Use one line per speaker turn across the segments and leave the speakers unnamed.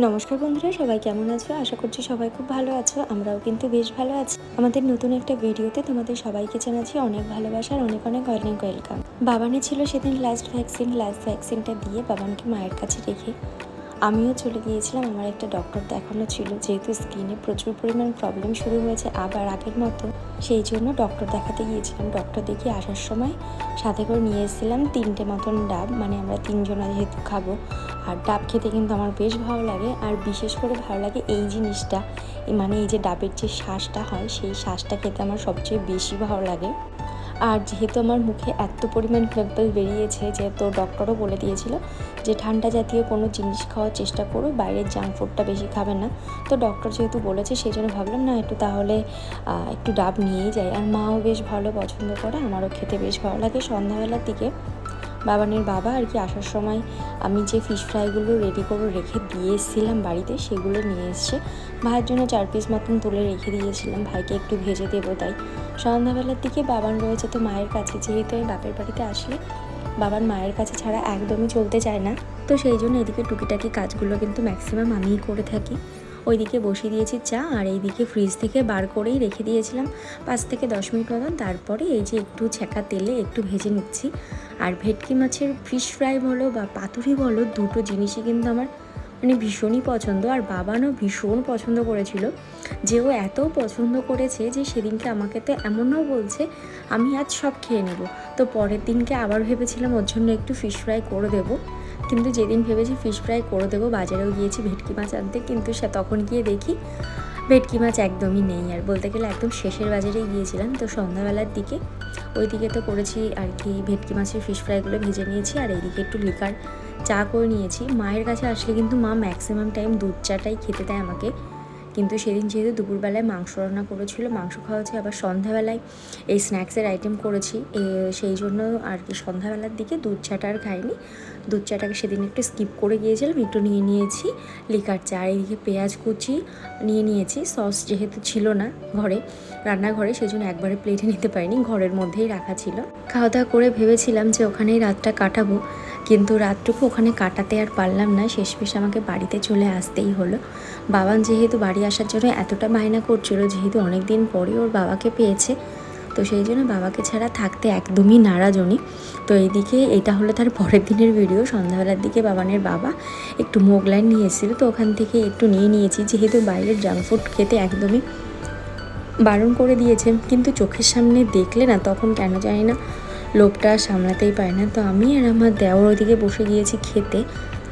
নমস্কার বন্ধুরা, সবাই কেমন আছো? আশা করছি সবাই খুব ভালো আছো। আমরাও কিন্তু বেশ ভালো আছি। আমাদের নতুন একটা ভিডিওতে তোমাদের সবাইকে জানাচ্ছি অনেক ভালোবাসার অনেক অনেক অনেক ওয়েলকাম। বাবানে ছিল সেদিন লাস্ট ভ্যাকসিনটা দিয়ে বাবানকে মায়ের কাছে রেখে আমিও চলে গিয়েছিলাম। আমার একটা ডক্টর দেখানো ছিল, যেহেতু স্কিনে প্রচুর পরিমাণ প্রবলেম শুরু হয়েছে আবার আগের মতো, সেই জন্য ডক্টর দেখাতে গিয়েছিলাম। ডক্টর দেখিয়ে আসার সময় সাথে করে নিয়ে এসেছিলাম 3টে মতন ডাব, মানে আমরা 3জনা যেহেতু খাবো। আর ডাব খেতে কিন্তু আমার বেশ ভালো লাগে, আর বিশেষ করে ভালো লাগে এই জিনিসটা, মানে এই যে ডাবের যে শ্বাসটা হয় সেই শ্বাসটা খেতে আমার সবচেয়ে বেশি ভালো লাগে। আর যেহেতু আমার মুখে এত পরিমাণ পিম্পল বেরিয়েছে, যেহেতু ডক্টরও বলে দিয়েছিল যে ঠান্ডা জাতীয় কোনো জিনিস খাওয়ার চেষ্টা করো, বাইরের জাঙ্ক ফুডটা বেশি খাবে না। তো ডক্টর যেহেতু বলেছে সেই জন্য ভাবলাম না একটু তাহলে একটু ডাব নিয়েই যাই। আর মাও বেশ ভালো পছন্দ করে, আমারও খেতে বেশ ভালো লাগে। সন্ধ্যাবেলার দিকে বাবানের বাবা আর কি আসার সময় আমি যে ফিশ ফ্রাইগুলো রেডি করে রেখে দিয়ে এসেছিলাম বাড়িতে, সেগুলো নিয়ে এসছে। ভাইয়ের জন্য 4 পিস মতন তুলে রেখে দিয়েছিলাম, ভাইকে একটু ভেজে দেবো তাই। সন্ধ্যাবেলার দিকে বাবান রয়েছে তো মায়ের কাছে, যেহেতু আমি বাপের বাড়িতে আসলে বাবার মায়ের কাছে ছাড়া একদমই চলতে চায় না, তো সেই জন্য এদিকে টুকিটাকি কাজগুলো কিন্তু ম্যাক্সিমাম আমিই করে থাকি। ওইদিকে বসিয়ে দিয়েছি চা, আর এইদিকে ফ্রিজ থেকে বার করেই রেখে দিয়েছিলাম 5 থেকে 10 মিনিট মতন। তারপরে এই যে একটু ছ্যাঁকা তেলে একটু ভেজে নিচ্ছি। আর ভেটকি মাছের ফিশ ফ্রাই বলো বা পাতুরি বলো, দুটো জিনিসই কিন্তু আমার মানে ভীষণই পছন্দ। আর বাবানও ভীষণ পছন্দ করেছিল, যে ও এত পছন্দ করেছে যে সেদিনকে আমাকে তো এমনও বলছে আমি আজ সব খেয়ে নেব। তো পরের দিনকে আবার ভেবেছিলাম ওর জন্য একটু ফিশ ফ্রাই করে দেবো, কিন্তু যেদিন ভেবেছি ফিশ ফ্রাই করে দেবো বাজারেও গিয়েছি ভেটকি মাছ আনতে, কিন্তু সে তখন গিয়ে দেখি ভেটকি মাছ একদমই নেই। আর বলতে গেলে একদম শেষের বাজারেই গিয়েছিলাম। তো সন্ধ্যাবেলার দিকে ওইদিকে তো করেছি আর কি, ভেটকি মাছের ফিশ ফ্রাইগুলো ভেজে নিয়েছি, আর এইদিকে একটু লিকার চা করে নিয়েছি। মায়ের কাছে আসলে কিন্তু মা ম্যাক্সিমাম টাইম দুধ চাটাই খেতে দেয় আমাকে, কিন্তু সেদিন যেহেতু দুপুরবেলায় মাংস রান্না করেছিল, মাংস খাওয়া হচ্ছে, আবার সন্ধ্যাবেলায় এই স্ন্যাক্সের আইটেম করেছি, সেই জন্য আর কি সন্ধ্যাবেলার দিকে দুধ চাটা আর খাইনি। দুধ চাটাকে সেদিন একটু স্কিপ করে গিয়েছিলাম, একটু নিয়ে নিয়েছি লিকার চা। আর এদিকে পেঁয়াজ কুচি নিয়ে নিয়েছি, সস যেহেতু ছিল না ঘরে রান্নাঘরে, সেই জন্য একবারে প্লেটে নিতে পারিনি, ঘরের মধ্যেই রাখা ছিল। খাওয়া দাওয়া করে ভেবেছিলাম যে ওখানেই রাতটা কাটাবো, কিন্তু রাতটুকু ওখানে কাটাতে আর পারলাম না, শেষমেশ আমাকে বাড়িতে চলে আসতেই হলো। বাবান যেহেতু বাড়ি আসার জন্য এতটা বায়না করছিল, যেহেতু অনেক দিন পরে ওর বাবাকে পেয়েছে, তো সেই জন্য বাবাকে ছাড়া থাকতে একদমই নারাজ উনি। তো এইদিকে এটা হলো তার পরের দিনের ভিডিও। সন্ধ্যাবেলার দিকে বাবানের বাবা একটু মোগলাই নিয়ে এসেছিলো, তো ওখান থেকে একটু নিয়ে নিয়েছি, যেহেতু বাইরের জাঙ্ক ফুড খেতে একদমই বারণ করে দিয়েছে, কিন্তু চোখের সামনে দেখলে না তখন কেন জানি না লোভটা সামলাতেই পারে না। তো আমি আর আমার দেওর ওইদিকে বসে গিয়েছি খেতে,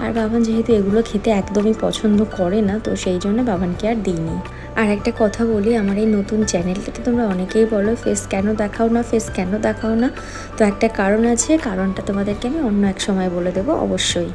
আর বাবান যেহেতু এগুলো খেতে একদমই পছন্দ করে না, তো সেই জন্য বাবানকে আর দিইনি। আর একটা কথা বলি, আমার এই নতুন চ্যানেলটাতে তোমরা অনেকেই বলো ফেস কেন দেখাও না, ফেস কেন দেখাও না, তো একটা কারণ আছে, কারণটা তোমাদেরকে আমি অন্য এক সময় বলে দেবো অবশ্যই।